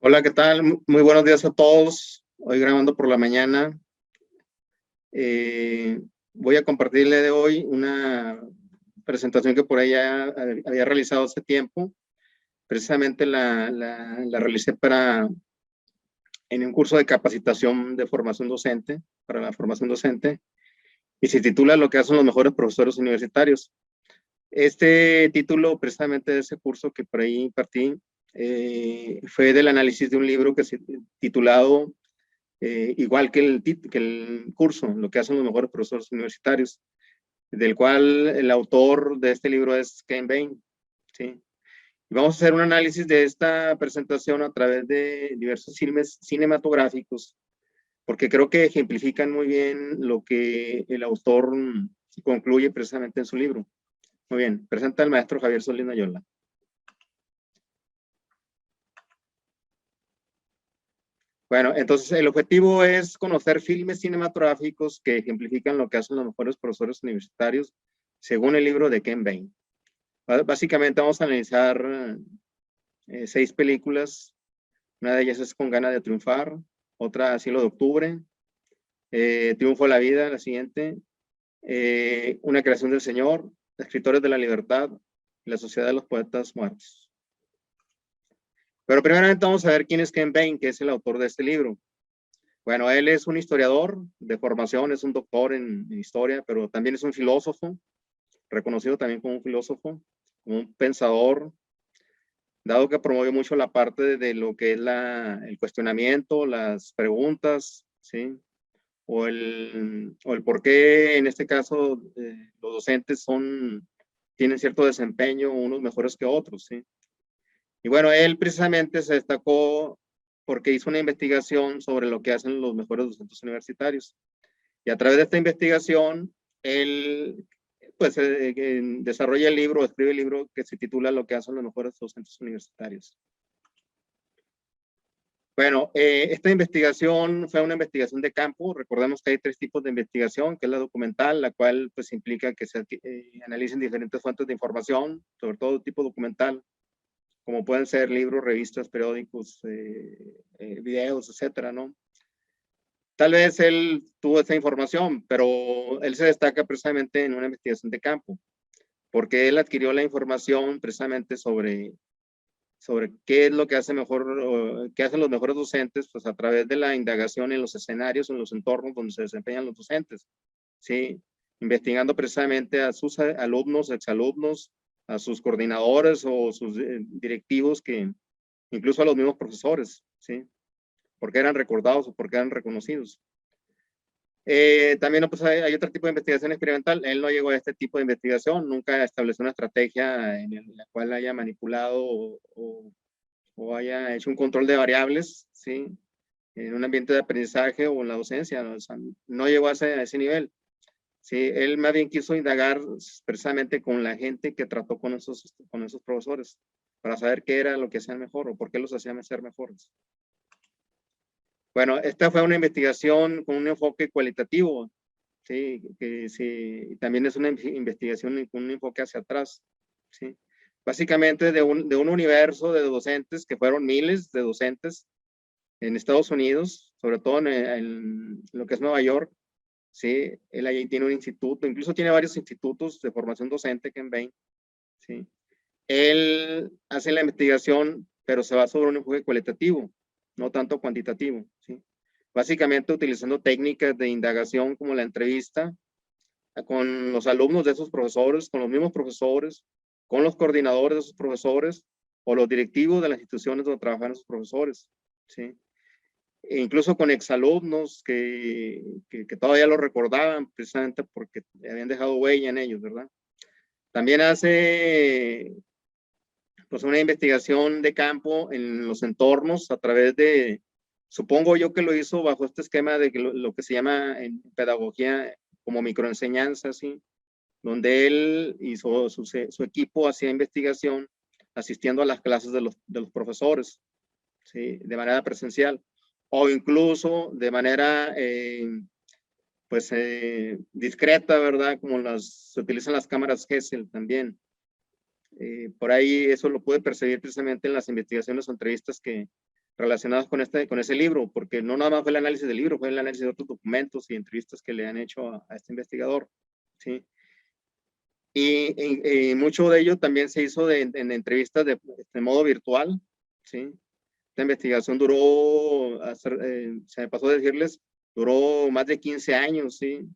Hola, ¿qué tal? Muy buenos días a todos. Hoy grabando por la mañana. Voy a compartirle de hoy una presentación que por ahí ya había realizado hace tiempo. Precisamente la realicé en un curso de capacitación de formación docente, para la formación docente, y se titula Lo que hacen los mejores profesores universitarios. Este título, precisamente de ese curso que por ahí impartí, fue del análisis de un libro que se titulado igual que el curso, Lo que hacen los mejores profesores universitarios, del cual el autor de este libro es Ken Bain, ¿sí? Y vamos a hacer un análisis de esta presentación a través de diversos filmes cinematográficos, porque creo que ejemplifican muy bien lo que el autor concluye precisamente en su libro. Muy bien, presenta el maestro Javier Solís Ayola. Bueno, entonces el objetivo es conocer filmes cinematográficos que ejemplifican lo que hacen los mejores profesores universitarios, según el libro de Ken Bain. Básicamente vamos a analizar 6 películas. Una de ellas es Con ganas de triunfar, otra Cielo de octubre, Triunfo de la vida, la siguiente, Una creación del Señor, Escritores de la libertad, La sociedad de los poetas muertos. Pero primeramente vamos a ver quién es Ken Bain, que es el autor de este libro. Bueno, él es un historiador de formación, es un doctor en historia, pero también es un filósofo, reconocido también como un filósofo, como un pensador, dado que promueve mucho la parte de lo que es el cuestionamiento, las preguntas, ¿sí? O el por qué en este caso los docentes tienen cierto desempeño, unos mejores que otros, ¿sí? Y bueno, él precisamente se destacó porque hizo una investigación sobre lo que hacen los mejores docentes universitarios. Y a través de esta investigación, él pues desarrolla el libro, escribe el libro que se titula Lo que hacen los mejores docentes universitarios. Bueno, esta investigación fue una investigación de campo. Recordemos que hay 3 tipos de investigación, que es la documental, la cual pues implica que se analicen diferentes fuentes de información, sobre todo tipo documental, como pueden ser libros, revistas, periódicos, videos, etcétera, ¿no? Tal vez él tuvo esa información, pero él se destaca precisamente en una investigación de campo, porque él adquirió la información precisamente sobre qué es lo que hace mejor, qué hacen los mejores docentes, pues a través de la indagación en los escenarios, en los entornos donde se desempeñan los docentes, ¿sí? Investigando precisamente a sus alumnos, exalumnos, a sus coordinadores o sus directivos, incluso a los mismos profesores, ¿sí? Porque eran recordados o porque eran reconocidos. También pues, hay otro tipo de investigación experimental. Él no llegó a este tipo de investigación, nunca estableció una estrategia en la cual haya manipulado o haya hecho un control de variables, ¿sí? En un ambiente de aprendizaje o en la docencia, ¿no? O sea, no llegó a ese nivel. Sí, él más bien quiso indagar precisamente con la gente que trató con esos profesores, para saber qué era lo que hacían mejor o por qué los hacían ser mejores. Bueno, esta fue una investigación con un enfoque cualitativo, ¿sí? También es una investigación con un enfoque hacia atrás, ¿sí? Básicamente de un universo de docentes, que fueron miles de docentes en Estados Unidos, sobre todo en lo que es Nueva York, ¿sí? Él allí tiene un instituto, incluso tiene varios institutos de formación docente, Ken Bain, ¿sí? Él hace la investigación, pero se va sobre un enfoque cualitativo, no tanto cuantitativo, ¿sí? Básicamente utilizando técnicas de indagación como la entrevista con los alumnos de esos profesores, con los mismos profesores, con los coordinadores de esos profesores o los directivos de las instituciones donde trabajan esos profesores, ¿sí? E incluso con exalumnos que todavía lo recordaban precisamente porque habían dejado huella en ellos, ¿verdad? También hace pues una investigación de campo en los entornos a través de, supongo yo que lo hizo bajo este esquema de lo que se llama en pedagogía como microenseñanza, ¿sí? Donde él y su equipo hacía investigación asistiendo a las clases de los profesores, ¿sí? De manera presencial o incluso de manera pues discreta, ¿verdad? Como se utilizan las cámaras Gesell también. Por ahí eso lo pude percibir precisamente en las investigaciones o entrevistas que relacionados con ese libro, porque no nada más fue el análisis del libro, fue el análisis de otros documentos y entrevistas que le han hecho a este investigador, ¿sí? Y mucho de ello también se hizo en entrevistas de modo virtual, ¿sí? Esta investigación duró, se me pasó a decirles, duró más de 15 años, ¿sí?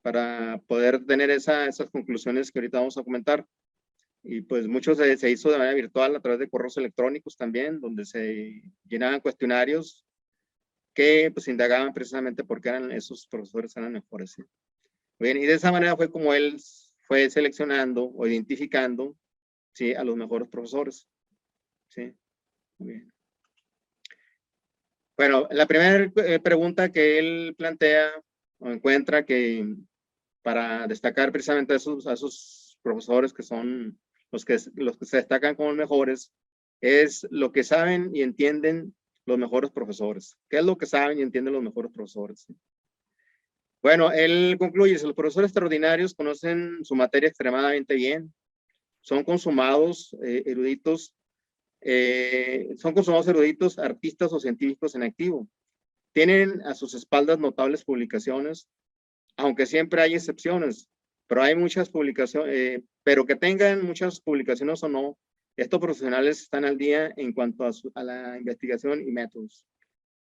Para poder tener esas conclusiones que ahorita vamos a comentar. Y pues mucho se hizo de manera virtual a través de correos electrónicos también, donde se llenaban cuestionarios que pues indagaban precisamente por qué esos profesores eran mejores, ¿sí? Bien, y de esa manera fue como él fue seleccionando o identificando, ¿sí? A los mejores profesores, ¿sí? Muy bien. Bueno, la primera pregunta que él plantea o encuentra que para destacar precisamente a esos profesores que son los que se destacan como mejores, es lo que saben y entienden los mejores profesores. ¿Qué es lo que saben y entienden los mejores profesores? Bueno, él concluye, si los profesores extraordinarios conocen su materia extremadamente bien, son consumados eruditos, artistas o científicos en activo. Tienen a sus espaldas notables publicaciones, aunque siempre hay excepciones, pero hay muchas publicaciones, pero que tengan muchas publicaciones o no, estos profesionales están al día en cuanto a la investigación y métodos.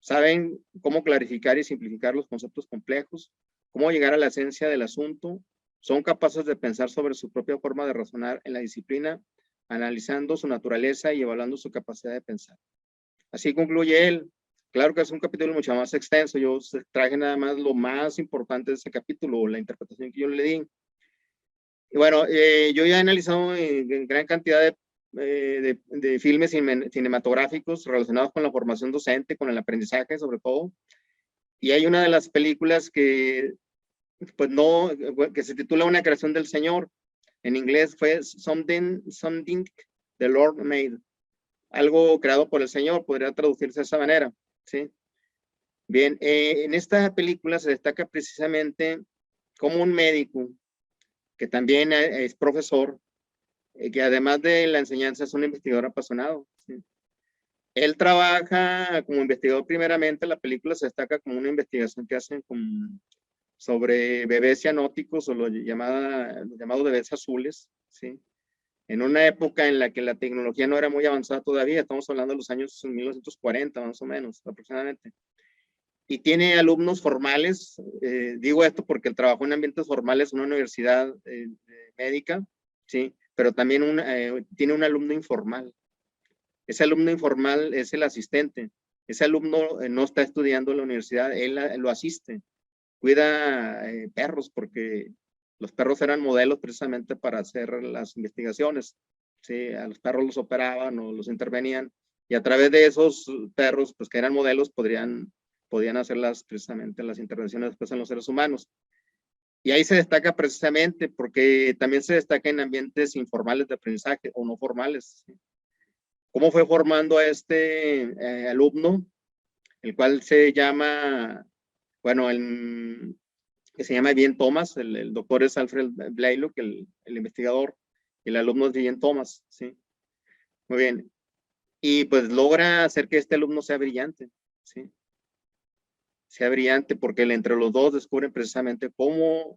Saben cómo clarificar y simplificar los conceptos complejos, cómo llegar a la esencia del asunto, son capaces de pensar sobre su propia forma de razonar en la disciplina, analizando su naturaleza y evaluando su capacidad de pensar. Así concluye él. Claro que es un capítulo mucho más extenso, yo traje nada más lo más importante de ese capítulo, la interpretación que yo le di. Y bueno, yo ya he analizado gran cantidad de filmes cinematográficos relacionados con la formación docente, con el aprendizaje sobre todo, y hay una de las películas que, pues no, que se titula Una creación del Señor. En inglés fue Something the Lord Made. Algo creado por el Señor, podría traducirse de esa manera, ¿sí? Bien, en esta película se destaca precisamente como un médico, que también es profesor, que además de la enseñanza es un investigador apasionado, ¿sí? Él trabaja como investigador primeramente, la película se destaca como una investigación que hacen sobre bebés cianóticos o los llamados bebés azules, ¿sí? En una época en la que la tecnología no era muy avanzada todavía, estamos hablando de los años 1940 más o menos, aproximadamente. Y tiene alumnos formales, digo esto porque él trabajó en ambientes formales en una universidad médica, ¿sí? Pero también tiene un alumno informal. Ese alumno informal es el asistente. Ese alumno no está estudiando en la universidad, él lo asiste. Cuida perros porque los perros eran modelos precisamente para hacer las investigaciones. ¿Sí? A los perros los operaban o los intervenían y a través de esos perros, pues que eran modelos, podían hacer precisamente las intervenciones después en los seres humanos. Y ahí se destaca precisamente porque también se destaca en ambientes informales de aprendizaje o no formales. ¿Sí? ¿Cómo fue formando a este alumno, el cual se llama, bueno, que se llama Bien Thomas, el doctor es Alfred Blalock, el investigador, y el alumno es Bien Thomas, ¿sí? Muy bien. Y pues logra hacer que este alumno sea brillante, ¿sí? Sea brillante porque entre los dos descubren precisamente cómo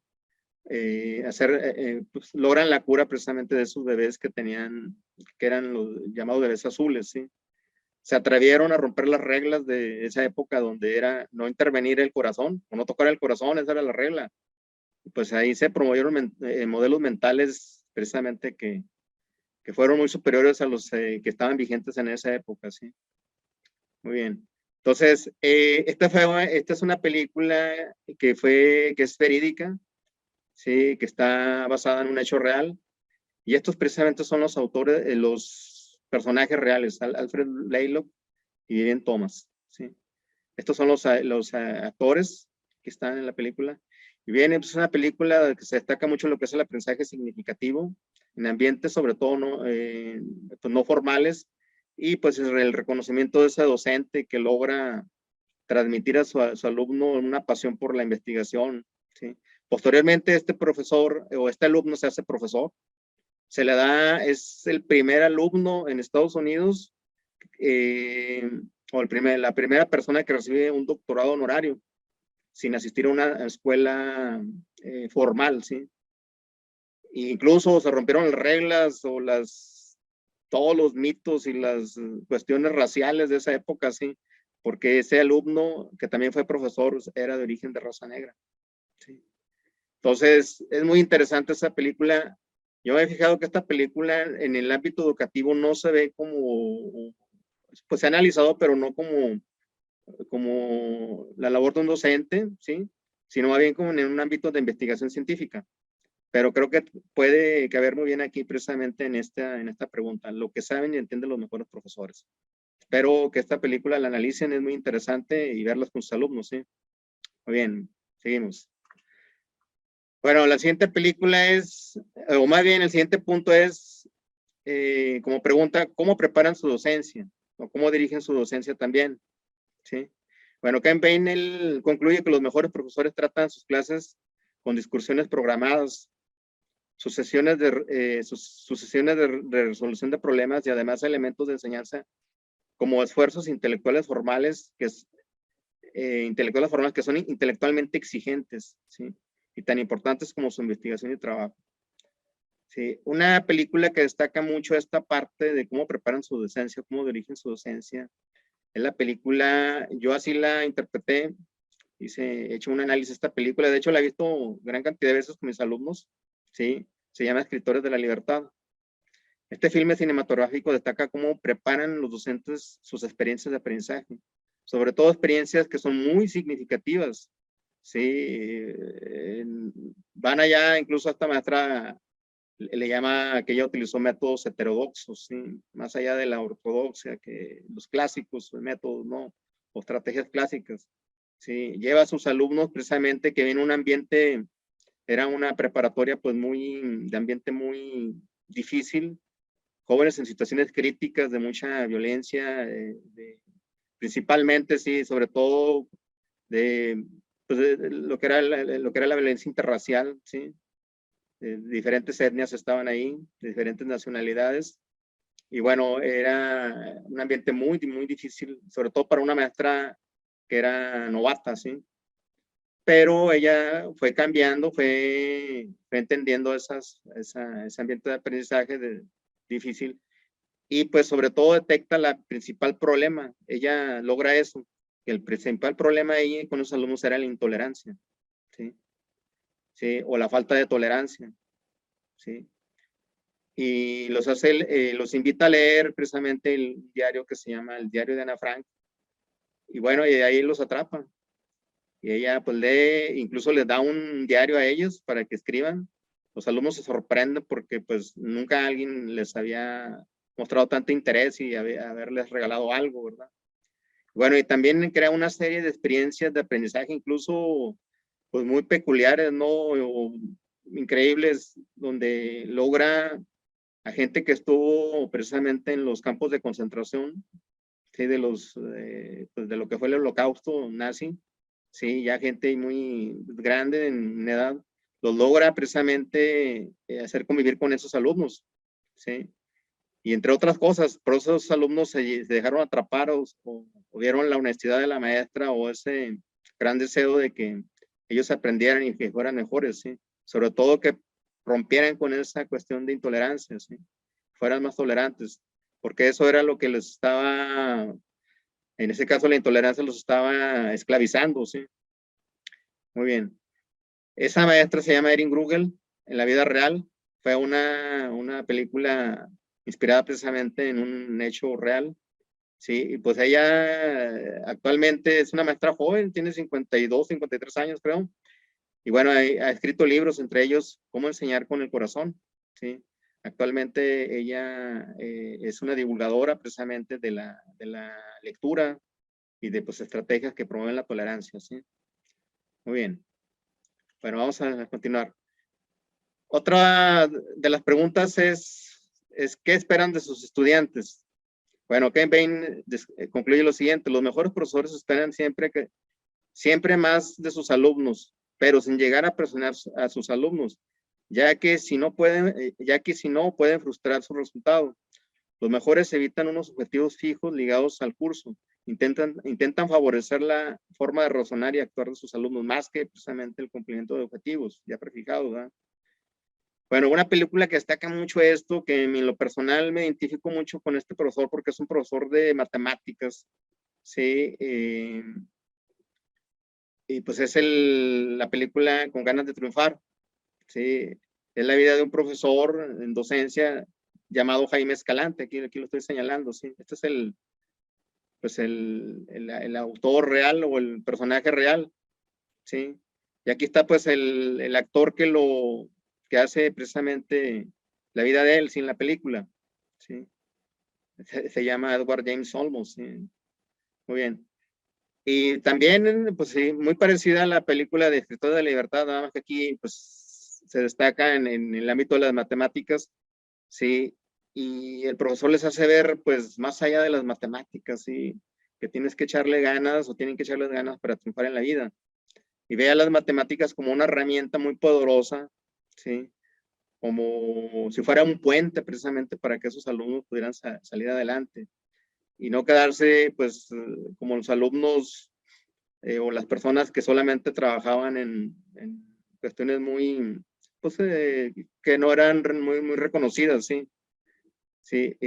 pues, logran la cura precisamente de esos bebés que eran los llamados bebés azules, ¿sí? Se atrevieron a romper las reglas de esa época donde era no intervenir el corazón o no tocar el corazón, esa era la regla. Pues ahí se promovieron modelos mentales precisamente que fueron muy superiores a los que estaban vigentes en esa época, ¿sí? Muy bien. Entonces, esta es una película que es verídica, ¿sí? Que está basada en un hecho real. Y estos precisamente son los autores, los personajes reales, Alfred Blalock y Vivian Thomas, ¿sí? Estos son los actores que están en la película. Y bien, es una película que se destaca mucho en lo que es el aprendizaje significativo, en ambientes sobre todo pues no formales, y pues el reconocimiento de ese docente que logra transmitir a su alumno una pasión por la investigación, ¿sí? Posteriormente, este profesor o este alumno se hace profesor, se le da, es el primer alumno en Estados Unidos o la primera persona que recibe un doctorado honorario sin asistir a una escuela formal, ¿sí? E incluso se rompieron las reglas o todos los mitos y las cuestiones raciales de esa época, ¿sí? Porque ese alumno, que también fue profesor, era de origen de raza negra, ¿sí? Entonces, es muy interesante esa película. Yo me he fijado que esta película en el ámbito educativo no se ve como, pues se ha analizado, pero no como la labor de un docente, ¿sí? Sino más bien como en un ámbito de investigación científica. Pero creo que puede caber muy bien aquí precisamente en esta pregunta, lo que saben y entienden los mejores profesores. Espero que esta película la analicen, es muy interesante y verlas con sus alumnos, ¿sí? Muy bien, seguimos. Bueno, la siguiente película es, o más bien el siguiente punto es, como pregunta, ¿cómo preparan su docencia? O cómo dirigen su docencia también, ¿sí? Bueno, Ken Payne él concluye que los mejores profesores tratan sus clases con discusiones programadas, sus sesiones de resolución de problemas y además elementos de enseñanza como esfuerzos intelectuales formales que son intelectualmente exigentes, ¿sí? Y tan importantes como su investigación y trabajo. Sí, una película que destaca mucho esta parte de cómo preparan su docencia, cómo dirigen su docencia, es la película, yo así la interpreté, he hecho un análisis de esta película, de hecho la he visto gran cantidad de veces con mis alumnos, ¿sí? Se llama Escritores de la Libertad. Este filme cinematográfico destaca cómo preparan los docentes sus experiencias de aprendizaje, sobre todo experiencias que son muy significativas, ¿sí? Van allá, incluso esta maestra le llama que ella utilizó métodos heterodoxos, ¿sí? Más allá de la ortodoxia, que los clásicos métodos, ¿no? O estrategias clásicas, ¿sí? Lleva a sus alumnos precisamente que viene un ambiente, era una preparatoria pues de ambiente muy difícil, jóvenes en situaciones críticas de mucha violencia, principalmente, sí, sobre todo pues, de lo que era la violencia interracial, sí. Diferentes etnias estaban ahí, de diferentes nacionalidades. Y bueno, era un ambiente muy, muy difícil, sobre todo para una maestra que era novata, ¿sí? Pero ella fue cambiando, fue entendiendo ese ambiente de aprendizaje difícil y pues sobre todo detecta la principal problema. Ella logra eso, que el principal problema ahí con los alumnos era la intolerancia, ¿sí? ¿Sí? O la falta de tolerancia, ¿sí? Y los invita a leer precisamente el diario que se llama el Diario de Ana Frank. Y bueno, y ahí los atrapa. Y ella pues lee, incluso les da un diario a ellos para que escriban. Los alumnos se sorprenden porque pues nunca alguien les había mostrado tanto interés y haberles regalado algo, ¿verdad? Bueno, y también crea una serie de experiencias de aprendizaje, incluso pues muy peculiares, ¿no? O increíbles, donde logra a gente que estuvo precisamente en los campos de concentración, ¿sí? Pues de lo que fue el holocausto nazi, ¿sí? Ya gente muy grande en edad, los logra precisamente hacer convivir con esos alumnos, ¿sí? Y entre otras cosas, por eso esos alumnos se dejaron atrapar o vieron la honestidad de la maestra o ese gran deseo de que ellos aprendieran y que fueran mejores, ¿sí? Sobre todo que rompieran con esa cuestión de intolerancia, ¿sí? Fueran más tolerantes, porque eso era lo que les estaba, en ese caso la intolerancia los estaba esclavizando, ¿sí? Muy bien. Esa maestra se llama Erin Grugel, en la vida real. Fue una película inspirada precisamente en un hecho real. Sí, y pues ella actualmente es una maestra joven, tiene 52, 53 años, creo. Y bueno, ha escrito libros, entre ellos Cómo enseñar con el corazón. Sí, actualmente ella es una divulgadora precisamente de la lectura y de pues, estrategias que promueven la tolerancia. ¿Sí? Muy bien. Bueno, vamos a continuar. Otra de las preguntas es ¿qué esperan de sus estudiantes? Bueno, Ken Bain concluye lo siguiente: los mejores profesores esperan siempre más de sus alumnos, pero sin llegar a presionar a sus alumnos, ya que si no pueden frustrar su resultado. Los mejores evitan unos objetivos fijos ligados al curso intentan favorecer la forma de razonar y actuar de sus alumnos, más que precisamente el cumplimiento de objetivos ya prefijados, ¿verdad? Bueno, una película que destaca mucho esto, que en lo personal me identifico mucho con este profesor porque es un profesor de matemáticas, ¿sí? Y pues es la película Con ganas de triunfar, ¿sí? Es la vida de un profesor en docencia llamado Jaime Escalante, aquí lo estoy señalando, ¿sí? Este es pues el autor real o el personaje real, ¿sí? Y aquí está pues el actor que hace precisamente la vida de él, sin la película, ¿sí? Se llama Edward James Olmos, ¿sí? Muy bien. Y también, pues sí, muy parecida a la película de Escritor de la Libertad, nada más que aquí, pues, se destaca en el ámbito de las matemáticas, ¿sí? Y el profesor les hace ver, pues, más allá de las matemáticas, ¿sí? Que tienes que echarle ganas o tienen que echarle ganas para triunfar en la vida. Y ve a las matemáticas como una herramienta muy poderosa, ¿sí? Como si fuera un puente precisamente para que esos alumnos pudieran salir adelante y no quedarse, pues, como los alumnos o las personas que solamente trabajaban en cuestiones muy, pues, que no eran muy reconocidas, ¿sí? Sí,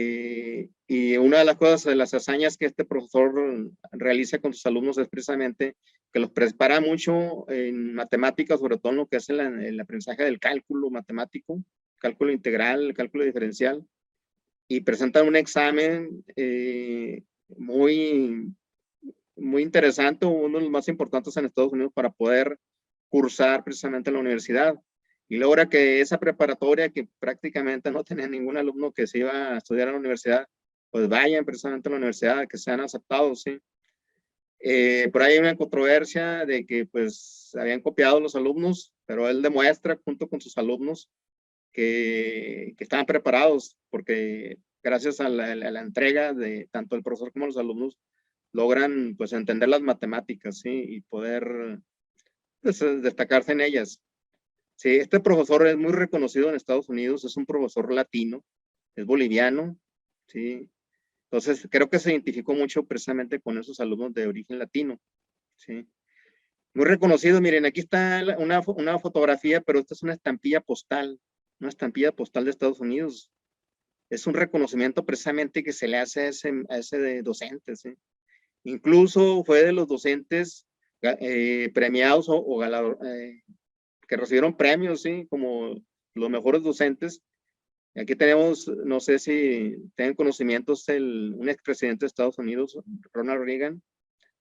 y una de las cosas, de las hazañas que este profesor realiza con sus alumnos es precisamente que los prepara mucho en matemáticas, sobre todo en lo que es el aprendizaje del cálculo matemático, cálculo integral, cálculo diferencial, y presentan un examen muy interesante, uno de los más importantes en Estados Unidos para poder cursar precisamente en la universidad. Y logra que esa preparatoria, que prácticamente no tenía ningún alumno que se iba a estudiar a la universidad, pues vayan precisamente a la universidad, que sean aceptados, ¿sí? Por ahí hay una controversia de que pues habían copiado los alumnos, pero él demuestra junto con sus alumnos que estaban preparados, porque gracias a la entrega de tanto el profesor como los alumnos, logran pues entender las matemáticas, ¿sí? Y poder pues, destacarse en ellas. Sí, este profesor es muy reconocido en Estados Unidos, es un profesor latino, es boliviano, ¿sí? Entonces, creo que se identificó mucho precisamente con esos alumnos de origen latino, ¿sí? Muy reconocido, miren, aquí está una fotografía, pero esta es una estampilla postal de Estados Unidos. Es un reconocimiento precisamente que se le hace a ese de docente, ¿sí? Incluso fue de los docentes premiados que recibieron premios, ¿sí? Como los mejores docentes. Aquí tenemos, no sé si tienen conocimientos, un expresidente de Estados Unidos, Ronald Reagan.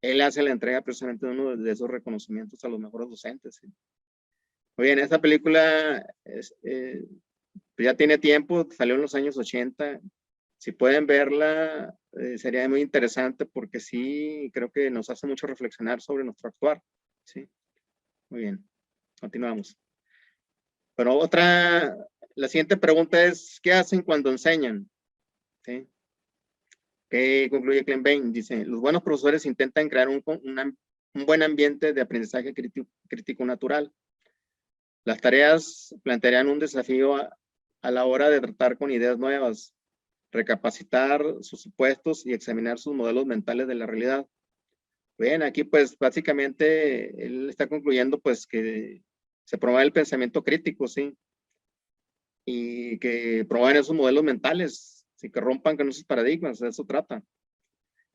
Él hace la entrega precisamente de uno de esos reconocimientos a los mejores docentes, ¿sí? Muy bien, esta película ya tiene tiempo, salió en los años 80. Si pueden verla, sería muy interesante porque sí, creo que nos hace mucho reflexionar sobre nuestro actuar. Sí, muy bien, continuamos. Pero la siguiente pregunta es, ¿qué hacen cuando enseñan? ¿Sí? ¿Qué concluye Clem Bain? Dice, los buenos profesores intentan crear un buen ambiente de aprendizaje crítico natural. Las tareas plantearían un desafío a la hora de tratar con ideas nuevas, recapacitar sus supuestos y examinar sus modelos mentales de la realidad. Bien, aquí pues básicamente él está concluyendo pues que se promueve el pensamiento crítico, ¿sí? Y que promuevan esos modelos mentales, ¿sí? Que rompan con esos paradigmas, de eso trata.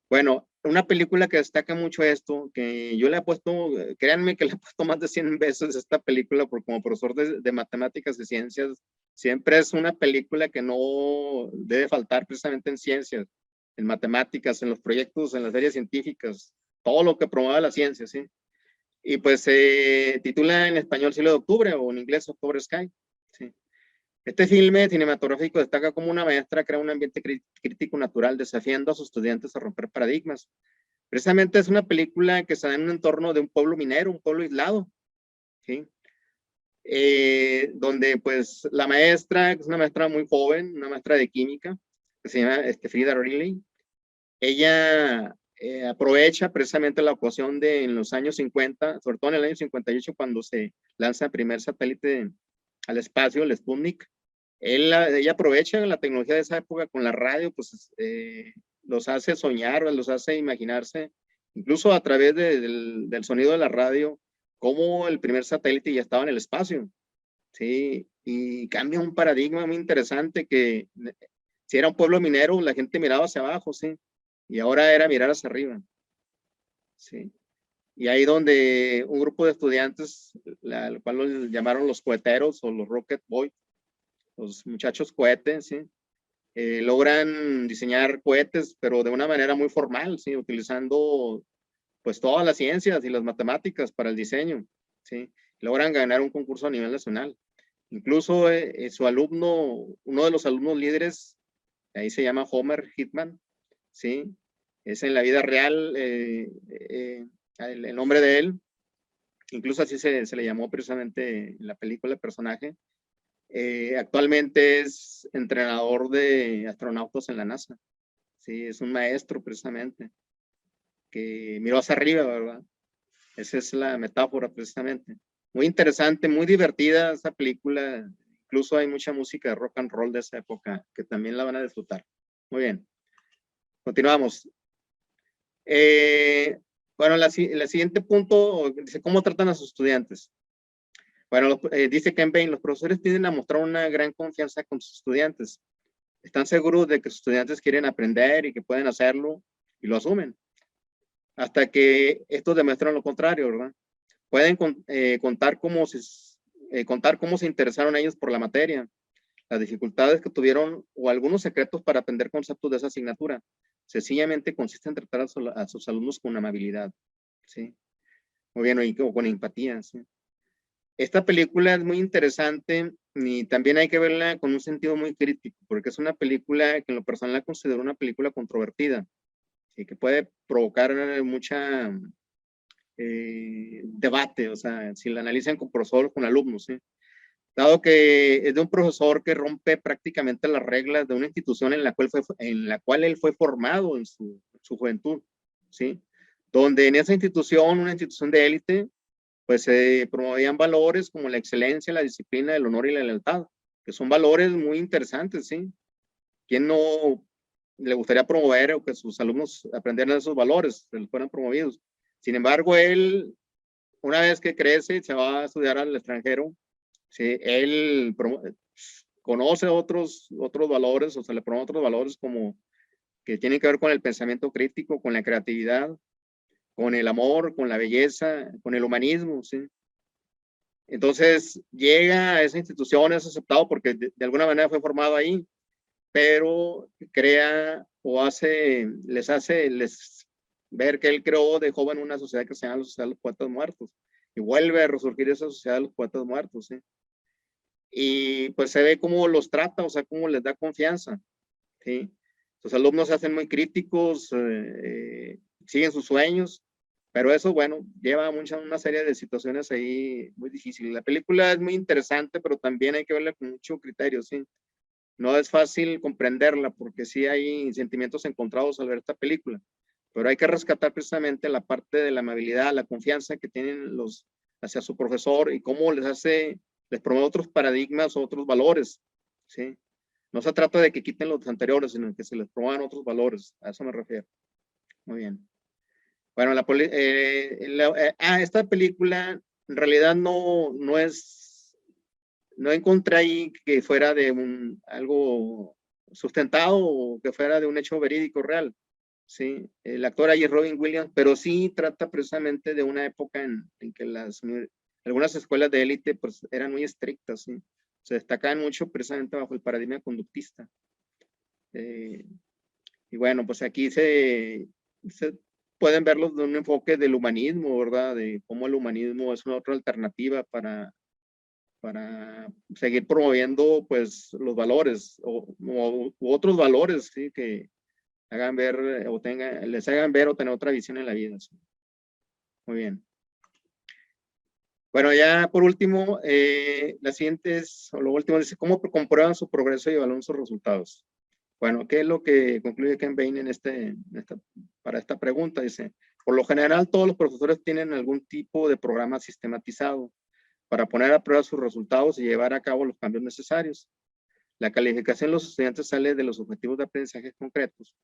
Bueno, una película que destaca mucho esto, que yo le he puesto, créanme que le he puesto más de 100 veces esta película, porque como profesor de matemáticas y ciencias, siempre es una película que no debe faltar precisamente en ciencias, en matemáticas, en los proyectos, en las áreas científicas, todo lo que promueva la ciencia, ¿sí? Y pues se titula en español Cielo de Octubre o en inglés October Sky, ¿sí? Este filme cinematográfico destaca cómo una maestra crea un ambiente crítico natural, desafiando a sus estudiantes a romper paradigmas. Precisamente es una película que se da en un entorno de un pueblo minero, un pueblo aislado, ¿sí? Donde pues la maestra, que es una maestra muy joven, una maestra de química, que se llama Frida Riley, ella aprovecha precisamente la ocasión de en los años 50, sobre todo en el año 58, cuando se lanza el primer satélite al espacio, el Sputnik. Ella aprovecha la tecnología de esa época con la radio, pues los hace soñar, los hace imaginarse, incluso a través del sonido de la radio, cómo el primer satélite ya estaba en el espacio, ¿sí? Y cambia un paradigma muy interesante que si era un pueblo minero, la gente miraba hacia abajo, ¿sí? Y ahora era mirar hacia arriba, ¿sí? Y ahí donde un grupo de estudiantes, al cual los llamaron los coheteros o los Rocket Boys, los muchachos cohetes, ¿sí? Logran diseñar cohetes, pero de una manera muy formal, ¿sí? Utilizando pues todas las ciencias y las matemáticas para el diseño, ¿sí? Logran ganar un concurso a nivel nacional. Incluso su alumno, uno de los alumnos líderes, ahí se llama Homer Hitman, ¿sí? Es en la vida real el nombre de él, incluso así se le llamó precisamente en la película el personaje. Actualmente es entrenador de astronautas en la NASA, ¿sí? Es un maestro precisamente, que miró hacia arriba, ¿verdad? Esa es la metáfora precisamente. Muy interesante, muy divertida esa película. Incluso hay mucha música de rock and roll de esa época que también la van a disfrutar. Muy bien. Continuamos. Bueno, el siguiente punto dice, ¿cómo tratan a sus estudiantes? Bueno, dice Ken Bain, los profesores tienden a mostrar una gran confianza con sus estudiantes. Están seguros de que sus estudiantes quieren aprender y que pueden hacerlo y lo asumen. Hasta que estos demuestran lo contrario, ¿verdad? Pueden contar cómo se interesaron ellos por la materia, las dificultades que tuvieron o algunos secretos para aprender conceptos de esa asignatura. Sencillamente consiste en tratar a sus alumnos con amabilidad, ¿sí? Muy bien, o con empatía, ¿sí? Esta película es muy interesante y también hay que verla con un sentido muy crítico, porque es una película que en lo personal la considero una película controvertida y que puede provocar mucha debate, o sea, si la analizan con profesor o con alumnos, ¿sí? Dado que es de un profesor que rompe prácticamente las reglas de una institución en la cual él fue formado en su juventud, ¿sí? Donde en esa institución, una institución de élite, pues se promovían valores como la excelencia, la disciplina, el honor y la lealtad, que son valores muy interesantes, ¿sí? ¿Quién no le gustaría promover o que sus alumnos aprendieran esos valores, que les fueran promovidos? Sin embargo, él, una vez que crece, se va a estudiar al extranjero, ¿sí? Él conoce otros valores, o se le promueven otros valores como que tienen que ver con el pensamiento crítico, con la creatividad, con el amor, con la belleza, con el humanismo, ¿sí? Entonces llega a esa institución, es aceptado porque de alguna manera fue formado ahí, pero crea o les ver que él creó de joven una sociedad que se llama la Sociedad de los Poetas Muertos, y vuelve a resurgir esa Sociedad de los Poetas Muertos, ¿sí? Y pues se ve cómo los trata, o sea, cómo les da confianza, ¿sí? Los alumnos se hacen muy críticos, siguen sus sueños, pero eso, bueno, lleva una serie de situaciones ahí muy difíciles. La película es muy interesante, pero también hay que verla con mucho criterio, ¿sí? No es fácil comprenderla porque sí hay sentimientos encontrados al ver esta película, pero hay que rescatar precisamente la parte de la amabilidad, la confianza que tienen hacia su profesor y cómo les promueve otros paradigmas, otros valores, ¿sí? No se trata de que quiten los anteriores, sino que se les promuevan otros valores, a eso me refiero. Muy bien. Bueno, esta película en realidad no encontré ahí que fuera de algo sustentado o que fuera de un hecho verídico real, ¿sí? El actor ahí es Robin Williams, pero sí trata precisamente de una época en que algunas escuelas de élite pues eran muy estrictas, ¿sí? Se destacaban mucho precisamente bajo el paradigma conductista. Y bueno, pues aquí se pueden verlos de un enfoque del humanismo, ¿verdad? De cómo el humanismo es una otra alternativa para seguir promoviendo pues los valores u otros valores, ¿sí? Que hagan ver les hagan ver o tener otra visión en la vida, ¿sí? Muy bien. Bueno, ya por último, la siguiente o lo último dice, ¿cómo comprueban su progreso y evalúan sus resultados? Bueno, ¿qué es lo que concluye Ken Bain para esta pregunta? Dice, por lo general todos los profesores tienen algún tipo de programa sistematizado para poner a prueba sus resultados y llevar a cabo los cambios necesarios. La calificación de los estudiantes sale de los objetivos de aprendizaje concretos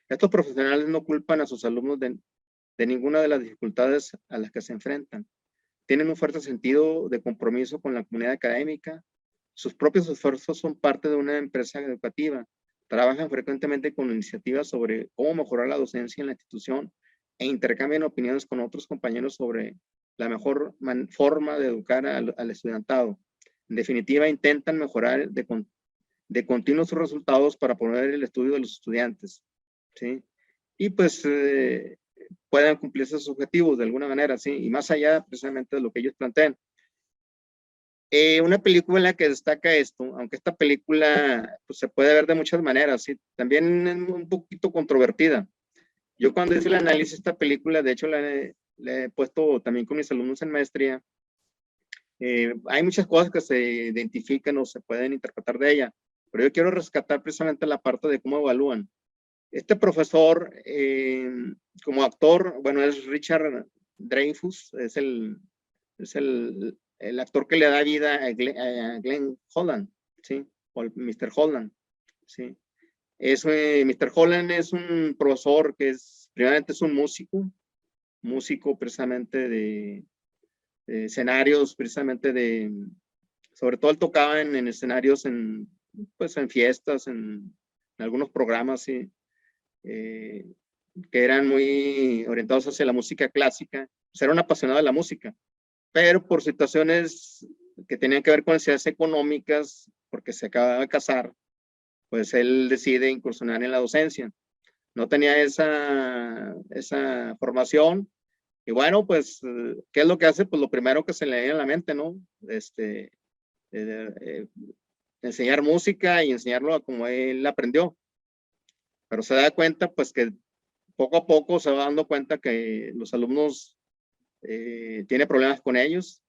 Estos profesionales no culpan a sus alumnos de ninguna de las dificultades a las que se enfrentan. Tienen un fuerte sentido de compromiso con la comunidad académica. Sus propios esfuerzos son parte de una empresa educativa. Trabajan frecuentemente con iniciativas sobre cómo mejorar la docencia en la institución e intercambian opiniones con otros compañeros sobre la mejor forma de educar al estudiantado. En definitiva, intentan mejorar de continuo sus resultados para poner el estudio de los estudiantes, ¿sí? Y pues puedan cumplir esos objetivos de alguna manera, ¿sí? Y más allá precisamente de lo que ellos plantean. Una película que destaca esto, aunque esta película pues, se puede ver de muchas maneras, ¿sí? También es un poquito controvertida. Yo cuando hice el análisis de esta película, de hecho la he puesto también con mis alumnos en maestría, hay muchas cosas que se identifican o se pueden interpretar de ella, pero yo quiero rescatar precisamente la parte de cómo evalúan. Este profesor, como actor, bueno, es Richard Dreyfuss, es el actor que le da vida a Glenn Holland, ¿sí? O Mr. Holland, ¿sí? Mr. Holland es un profesor que primeramente es un músico precisamente de escenarios, precisamente sobre todo él tocaba en escenarios, pues en fiestas, en algunos programas, ¿sí? Que eran muy orientados hacia la música clásica. Pues era un apasionado de la música, pero por situaciones que tenían que ver con necesidades económicas, porque se acababa de casar, pues él decide incursionar en la docencia. No tenía esa formación, y bueno, pues, ¿qué es lo que hace? Pues lo primero que se le viene a la mente, ¿no? Enseñar música y enseñarlo a como él aprendió. Pero se da cuenta, pues, que poco a poco se va dando cuenta que los alumnos tiene problemas con ellos,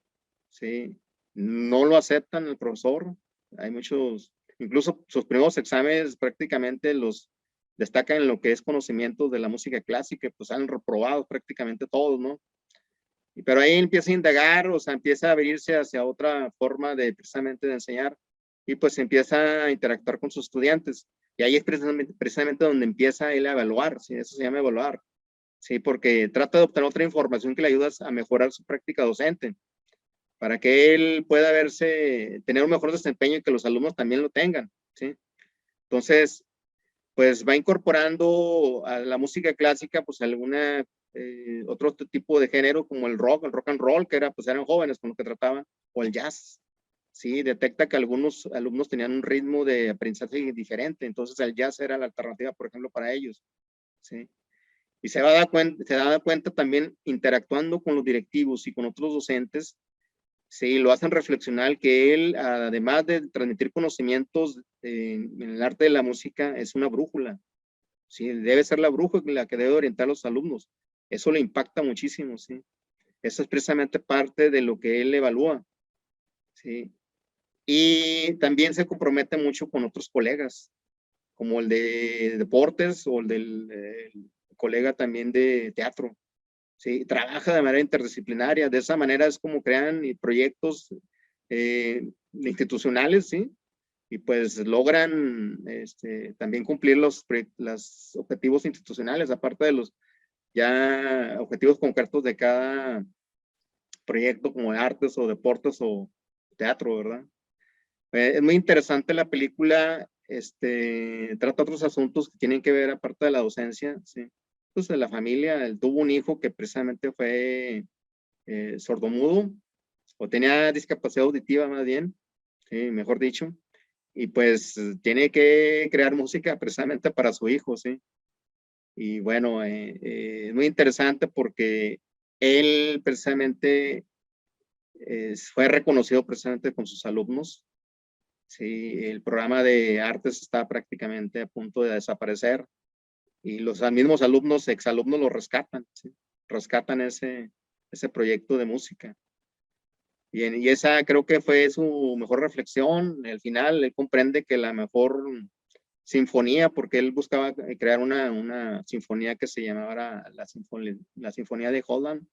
¿sí? No lo aceptan el profesor. Hay muchos, incluso sus primeros exámenes prácticamente los destacan en lo que es conocimiento de la música clásica, pues han reprobado prácticamente todos, ¿no? Pero ahí empieza a indagar, o sea, empieza a abrirse hacia otra forma de precisamente de enseñar y pues empieza a interactuar con sus estudiantes. Y ahí es precisamente donde empieza él a evaluar, ¿sí? Eso se llama evaluar, ¿sí? Porque trata de obtener otra información que le ayuda a mejorar su práctica docente, para que él pueda tener un mejor desempeño y que los alumnos también lo tengan, ¿sí? Entonces, pues va incorporando a la música clásica, pues otro tipo de género como el rock and roll, que pues eran jóvenes con lo que trataban, o el jazz, ¿sí? Detecta que algunos alumnos tenían un ritmo de aprendizaje diferente, entonces el jazz era la alternativa, por ejemplo, para ellos, ¿sí? Y se da cuenta también interactuando con los directivos y con otros docentes, sí, lo hacen reflexionar que él, además de transmitir conocimientos en el arte de la música, es una brújula. Sí, debe ser la brújula la que debe orientar a los alumnos. Eso le impacta muchísimo, sí. Eso es precisamente parte de lo que él evalúa, sí. Y también se compromete mucho con otros colegas, como el de deportes o el del colega también de teatro. ¿Sí? Trabaja de manera interdisciplinaria. De esa manera es como crean proyectos institucionales, ¿sí? Y pues logran también cumplir los objetivos institucionales, aparte de los ya objetivos concretos de cada proyecto como de artes o deportes o teatro, ¿verdad? Es muy interesante la película, trata otros asuntos que tienen que ver, aparte de la docencia, ¿sí? Pues de la familia. Él tuvo un hijo que precisamente fue sordomudo, o tenía discapacidad auditiva más bien, ¿sí? Mejor dicho, y pues tiene que crear música precisamente para su hijo, ¿sí? Y bueno, es muy interesante porque él precisamente fue reconocido precisamente con sus alumnos. Sí, el programa de artes está prácticamente a punto de desaparecer y los mismos alumnos, exalumnos lo rescatan, ¿sí? Rescatan ese proyecto de música. Y esa creo que fue su mejor reflexión. Al final, él comprende que la mejor sinfonía, porque él buscaba crear una sinfonía que se llamara la Sinfonía de Holland,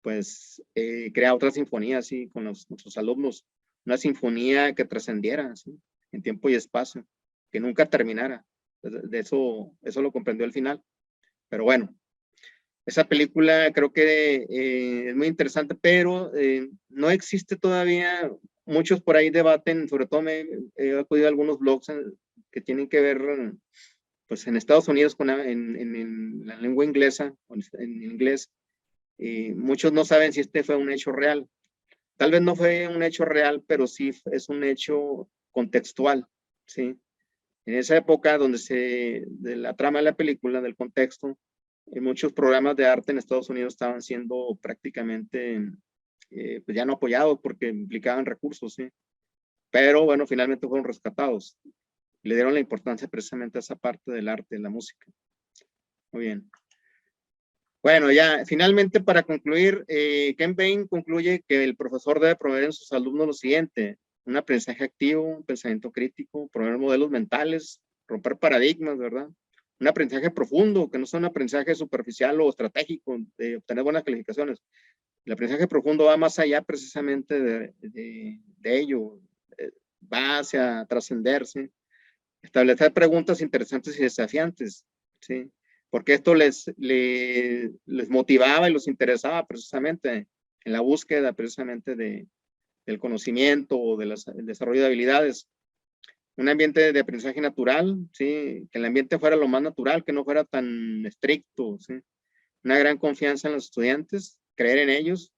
pues crea otra sinfonía así con sus alumnos, una sinfonía que trascendiera, ¿sí? En tiempo y espacio, que nunca terminara. de eso lo comprendió al final. Pero bueno, esa película creo que es muy interesante, pero no existe todavía, muchos por ahí debaten, sobre todo he acudido a algunos blogs que tienen que ver, pues en Estados Unidos en la lengua inglesa, en inglés, muchos no saben si este fue un hecho real. Tal vez no fue un hecho real, pero sí es un hecho contextual, ¿sí? En esa época de la trama de la película, del contexto, muchos programas de arte en Estados Unidos estaban siendo prácticamente, pues ya no apoyados porque implicaban recursos, ¿sí? Pero bueno, finalmente fueron rescatados. Le dieron la importancia precisamente a esa parte del arte, de la música. Muy bien. Bueno, ya finalmente para concluir, Ken Bain concluye que el profesor debe proveer en sus alumnos lo siguiente: un aprendizaje activo, un pensamiento crítico, proveer modelos mentales, romper paradigmas, ¿verdad? Un aprendizaje profundo, que no sea un aprendizaje superficial o estratégico de obtener buenas calificaciones. El aprendizaje profundo va más allá precisamente de ello, va hacia trascenderse, establecer preguntas interesantes y desafiantes, ¿sí? Porque esto les motivaba y los interesaba precisamente en la búsqueda precisamente del conocimiento o del desarrollo de habilidades. Un ambiente de aprendizaje natural, ¿sí? Que el ambiente fuera lo más natural, que no fuera tan estricto, ¿sí? Una gran confianza en los estudiantes, creer en ellos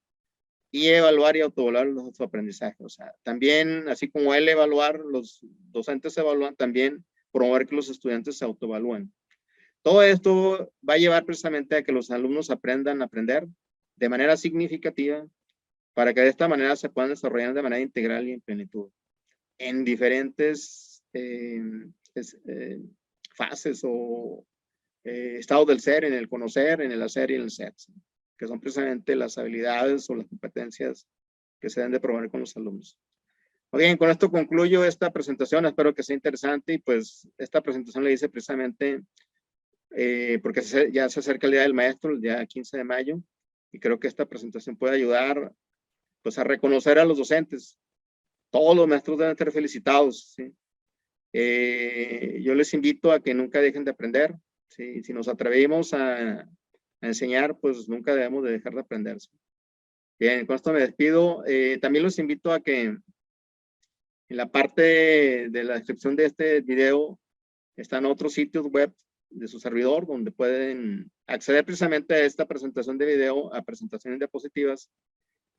y evaluar y autoevaluar su aprendizaje. O sea, también, así como él evaluar, los docentes evalúan, también promover que los estudiantes se autoevalúen. Todo esto va a llevar precisamente a que los alumnos aprendan a aprender de manera significativa para que de esta manera se puedan desarrollar de manera integral y en plenitud en diferentes fases o estados del ser, en el conocer, en el hacer y en el ser, ¿sí? Que son precisamente las habilidades o las competencias que se deben de promover con los alumnos. Muy bien, con esto concluyo esta presentación, espero que sea interesante y pues esta presentación la hice precisamente porque ya se acerca el Día del Maestro, el día 15 de mayo, y creo que esta presentación puede ayudar pues a reconocer a los docentes. Todos los maestros deben ser felicitados, ¿sí? Yo les invito a que nunca dejen de aprender, ¿sí? Si nos atrevimos a enseñar, pues nunca debemos de dejar de aprender, ¿sí? Bien, con esto me despido. También los invito a que en la parte de la descripción de este video están otros sitios web de su servidor donde pueden acceder precisamente a esta presentación de video, a presentaciones diapositivas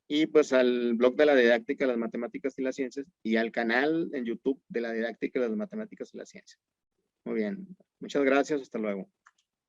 y pues al blog de la didáctica de las matemáticas y las ciencias y al canal en YouTube de la didáctica de las matemáticas y las ciencias. Muy bien, muchas gracias, hasta luego.